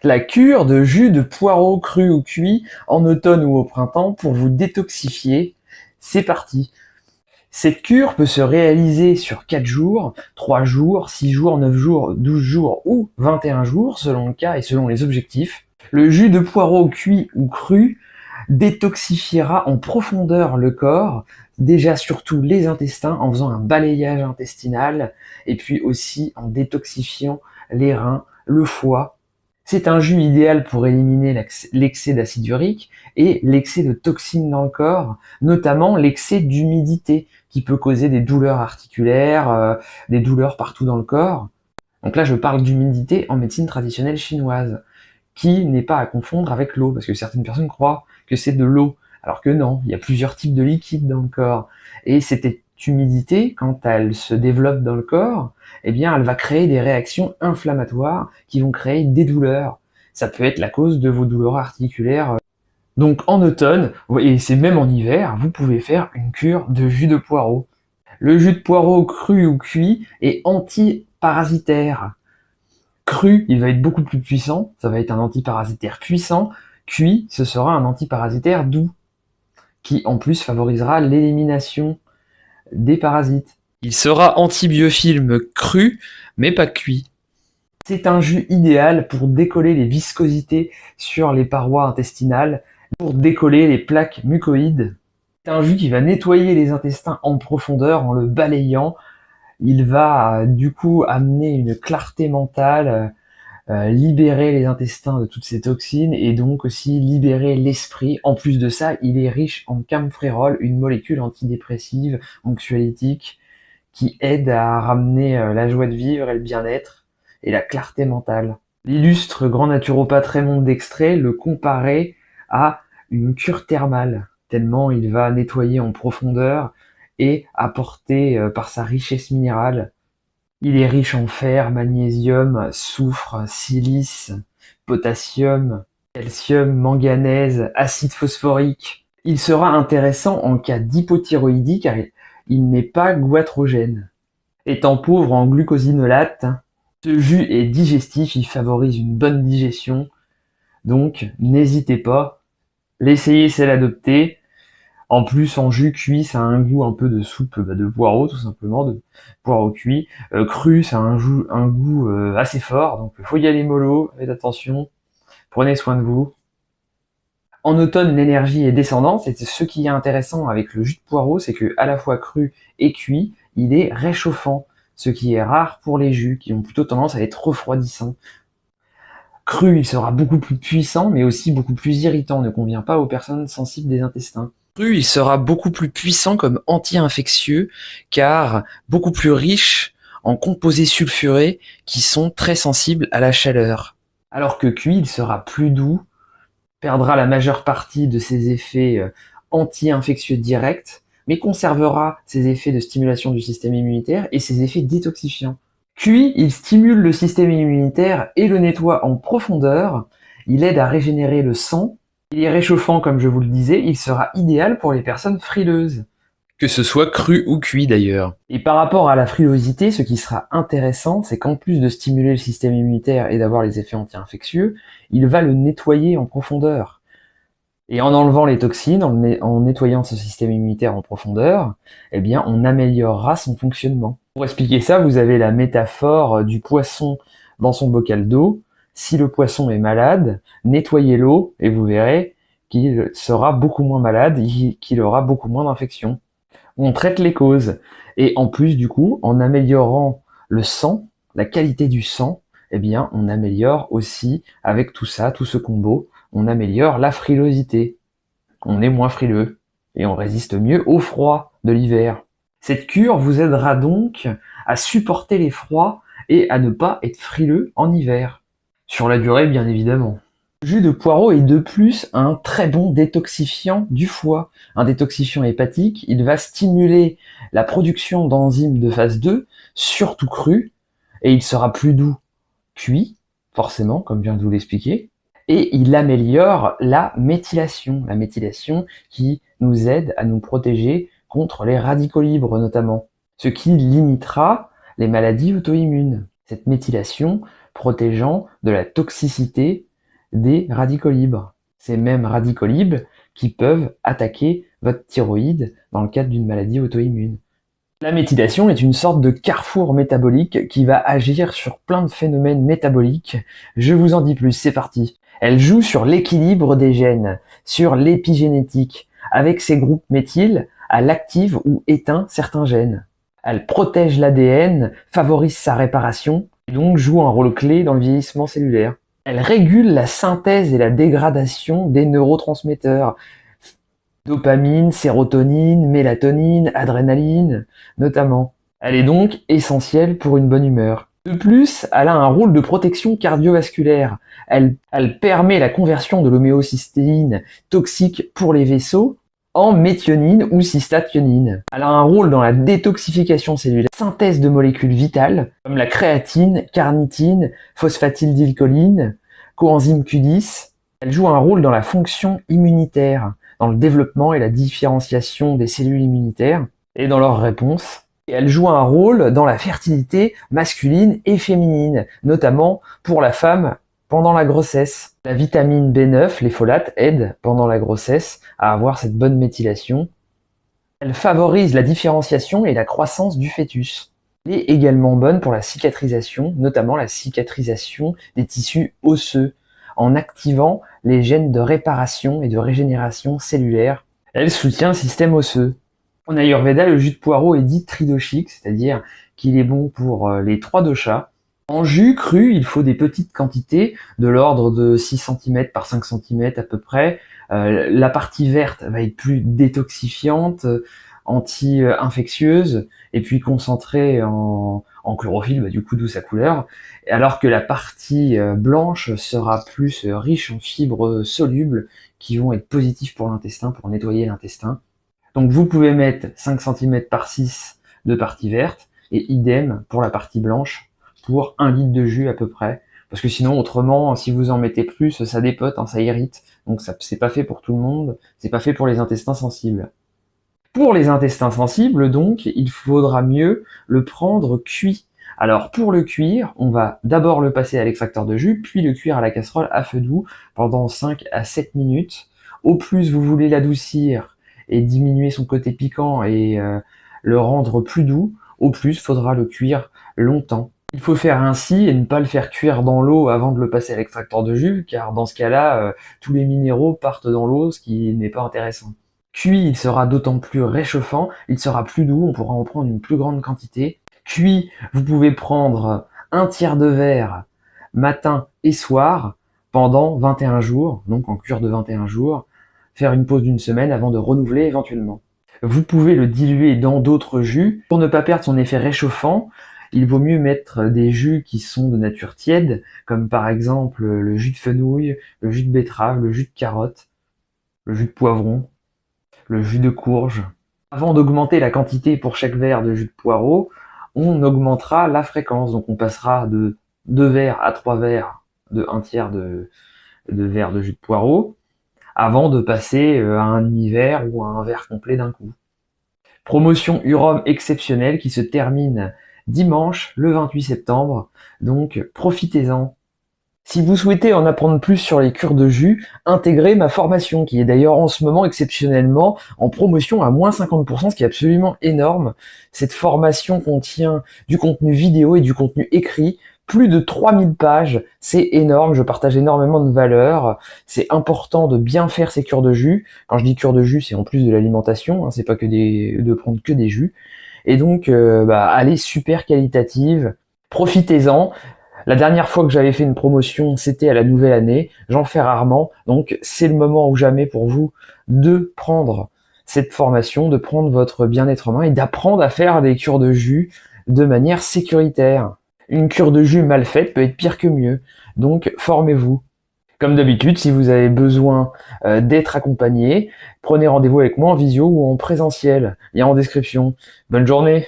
La cure de jus de poireau cru ou cuit en automne ou au printemps pour vous détoxifier. C'est parti. Cette cure peut se réaliser sur 4 jours, 3 jours, 6 jours, 9 jours, 12 jours ou 21 jours selon le cas et selon les objectifs. Le jus de poireau cuit ou cru détoxifiera en profondeur le corps, déjà surtout les intestins en faisant un balayage intestinal et puis aussi en détoxifiant les reins, le foie. C'est un jus idéal pour éliminer l'excès d'acide urique et l'excès de toxines dans le corps, notamment l'excès d'humidité qui peut causer des douleurs articulaires, des douleurs partout dans le corps. Donc là, je parle d'humidité en médecine traditionnelle chinoise, qui n'est pas à confondre avec l'eau, parce que certaines personnes croient que c'est de l'eau, alors que non, il y a plusieurs types de liquides dans le corps. Et cette humidité, quand elle se développe dans le corps, eh bien, elle va créer des réactions inflammatoires qui vont créer des douleurs. Ça peut être la cause de vos douleurs articulaires. Donc en automne, et c'est même en hiver, vous pouvez faire une cure de jus de poireau. Le jus de poireau cru ou cuit est antiparasitaire. Cru, il va être beaucoup plus puissant, ça va être un antiparasitaire puissant. Cuit, ce sera un antiparasitaire doux, qui en plus favorisera l'élimination des parasites. Il sera antibiofilm cru, mais pas cuit. C'est un jus idéal pour décoller les viscosités sur les parois intestinales, pour décoller les plaques mucoïdes. C'est un jus qui va nettoyer les intestins en profondeur en le balayant. Il va du coup amener une clarté mentale, libérer les intestins de toutes ces toxines et donc aussi libérer l'esprit. En plus de ça, il est riche en camphérol, une molécule antidépressive, anxiolytique, qui aide à ramener la joie de vivre et le bien-être et la clarté mentale. L'illustre grand naturopathe Raymond Dextré le comparait à une cure thermale, tellement il va nettoyer en profondeur et apporter par sa richesse minérale. Il est riche en fer, magnésium, soufre, silice, potassium, calcium, manganèse, acide phosphorique. Il sera intéressant en cas d'hypothyroïdie car il n'est pas goitrogène. Étant pauvre en glucosinolates, ce jus est digestif, il favorise une bonne digestion. Donc n'hésitez pas, l'essayer c'est l'adopter. En plus, en jus cuit, ça a un goût un peu de soupe de poireau, tout simplement, de poireau cuit. Cru, ça a un goût assez fort, donc faut y aller mollo, faites attention, prenez soin de vous. En automne, l'énergie est descendante, et ce qui est intéressant avec le jus de poireau, c'est que à la fois cru et cuit, il est réchauffant, ce qui est rare pour les jus, qui ont plutôt tendance à être refroidissants. Cru, il sera beaucoup plus puissant, mais aussi beaucoup plus irritant, ne convient pas aux personnes sensibles des intestins. Cru, il sera beaucoup plus puissant comme anti-infectieux, car beaucoup plus riche en composés sulfurés qui sont très sensibles à la chaleur. Alors que cuit, il sera plus doux, perdra la majeure partie de ses effets anti-infectieux directs, mais conservera ses effets de stimulation du système immunitaire et ses effets détoxifiants. Cuit, il stimule le système immunitaire et le nettoie en profondeur, il aide à régénérer le sang. Il est réchauffant, comme je vous le disais, il sera idéal pour les personnes frileuses. Que ce soit cru ou cuit d'ailleurs. Et par rapport à la frilosité, ce qui sera intéressant, c'est qu'en plus de stimuler le système immunitaire et d'avoir les effets anti-infectieux, il va le nettoyer en profondeur. Et en enlevant les toxines, en nettoyant ce système immunitaire en profondeur, eh bien, on améliorera son fonctionnement. Pour expliquer ça, vous avez la métaphore du poisson dans son bocal d'eau. Si le poisson est malade, nettoyez l'eau et vous verrez qu'il sera beaucoup moins malade, qu'il aura beaucoup moins d'infections. On traite les causes. Et en plus, du coup, en améliorant le sang, la qualité du sang, eh bien, on améliore aussi, avec tout ça, tout ce combo, on améliore la frilosité. On est moins frileux et on résiste mieux au froid de l'hiver. Cette cure vous aidera donc à supporter les froids et à ne pas être frileux en hiver. Sur la durée, bien évidemment. Le jus de poireau est de plus un très bon détoxifiant du foie. Un détoxifiant hépatique, il va stimuler la production d'enzymes de phase 2, surtout cru, et il sera plus doux cuit, forcément, comme je viens de vous l'expliquer. Et il améliore la méthylation qui nous aide à nous protéger contre les radicaux libres notamment, ce qui limitera les maladies auto-immunes. Cette méthylation protégeant de la toxicité des radicaux libres. Ces mêmes radicaux libres qui peuvent attaquer votre thyroïde dans le cadre d'une maladie auto-immune. La méthylation est une sorte de carrefour métabolique qui va agir sur plein de phénomènes métaboliques. Je vous en dis plus, c'est parti. Elle joue sur l'équilibre des gènes, sur l'épigénétique. Avec ses groupes méthyl, elle active ou éteint certains gènes. Elle protège l'ADN, favorise sa réparation, et donc joue un rôle clé dans le vieillissement cellulaire. Elle régule la synthèse et la dégradation des neurotransmetteurs. Dopamine, sérotonine, mélatonine, adrénaline, notamment. Elle est donc essentielle pour une bonne humeur. De plus, elle a un rôle de protection cardiovasculaire. Elle permet la conversion de l'homéocystéine toxique pour les vaisseaux en méthionine ou cystathionine. Elle a un rôle dans la détoxification cellulaire, synthèse de molécules vitales comme la créatine, carnitine, phosphatidylcholine, coenzyme Q10. Elle joue un rôle dans la fonction immunitaire, dans le développement et la différenciation des cellules immunitaires et dans leur réponse. Et elle joue un rôle dans la fertilité masculine et féminine, notamment pour la femme pendant la grossesse. La vitamine B9, les folates, aident pendant la grossesse à avoir cette bonne méthylation. Elle favorise la différenciation et la croissance du fœtus. Elle est également bonne pour la cicatrisation, notamment la cicatrisation des tissus osseux, en activant les gènes de réparation et de régénération cellulaire. Elle soutient le système osseux. En Ayurveda, le jus de poireau est dit tridoshique, c'est-à-dire qu'il est bon pour les 3 doshas. En jus cru, il faut des petites quantités, de l'ordre de 6 cm par 5 cm à peu près. La partie verte va être plus détoxifiante, anti-infectieuse, et puis concentrée en chlorophylle, du coup d'où sa couleur, alors que la partie blanche sera plus riche en fibres solubles qui vont être positives pour l'intestin, pour nettoyer l'intestin. Donc vous pouvez mettre 5 cm par 6 de partie verte, et idem pour la partie blanche, pour 1 litre de jus à peu près, parce que sinon autrement, si vous en mettez plus, ça dépote, ça irrite, donc ça c'est pas fait pour tout le monde, c'est pas fait pour les intestins sensibles. Pour les intestins sensibles, donc, il faudra mieux le prendre cuit. Alors pour le cuire, on va d'abord le passer à l'extracteur de jus, puis le cuire à la casserole à feu doux pendant 5 à 7 minutes. Au plus vous voulez l'adoucir et diminuer son côté piquant et le rendre plus doux, au plus faudra le cuire longtemps. Il faut faire ainsi et ne pas le faire cuire dans l'eau avant de le passer à l'extracteur de jus, car dans ce cas-là, tous les minéraux partent dans l'eau, ce qui n'est pas intéressant. Cuit, il sera d'autant plus réchauffant, il sera plus doux, on pourra en prendre une plus grande quantité. Cuit, vous pouvez prendre 1/3 de verre matin et soir pendant 21 jours, donc en cure de 21 jours, faire une pause d'1 semaine avant de renouveler éventuellement. Vous pouvez le diluer dans d'autres jus. Pour ne pas perdre son effet réchauffant, il vaut mieux mettre des jus qui sont de nature tiède, comme par exemple le jus de fenouil, le jus de betterave, le jus de carotte, le jus de poivron, le jus de courge. Avant d'augmenter la quantité pour chaque verre de jus de poireau, on augmentera la fréquence. Donc on passera de 2 verres à 3 verres, de 1/3 de verre de jus de poireau, avant de passer à un demi-verre ou à un verre complet d'un coup. Promotion Urom exceptionnelle qui se termine dimanche le 28 septembre, donc profitez-en. Si vous souhaitez en apprendre plus sur les cures de jus, intégrez ma formation qui est d'ailleurs en ce moment exceptionnellement en promotion à moins 50%, ce qui est absolument énorme. Cette formation contient du contenu vidéo et du contenu écrit, plus de 3000 pages, c'est énorme, je partage énormément de valeurs, c'est important de bien faire ces cures de jus. Quand je dis cure de jus, c'est en plus de l'alimentation, c'est pas que de prendre que des jus. Et donc, allez, super qualitative, profitez-en. La dernière fois que j'avais fait une promotion, c'était à la nouvelle année. J'en fais rarement, donc c'est le moment ou jamais pour vous de prendre cette formation, de prendre votre bien-être en main et d'apprendre à faire des cures de jus de manière sécuritaire. Une cure de jus mal faite peut être pire que mieux, donc formez-vous. Comme d'habitude, si vous avez besoin d'être accompagné, prenez rendez-vous avec moi en visio ou en présentiel. Lien en description. Bonne journée!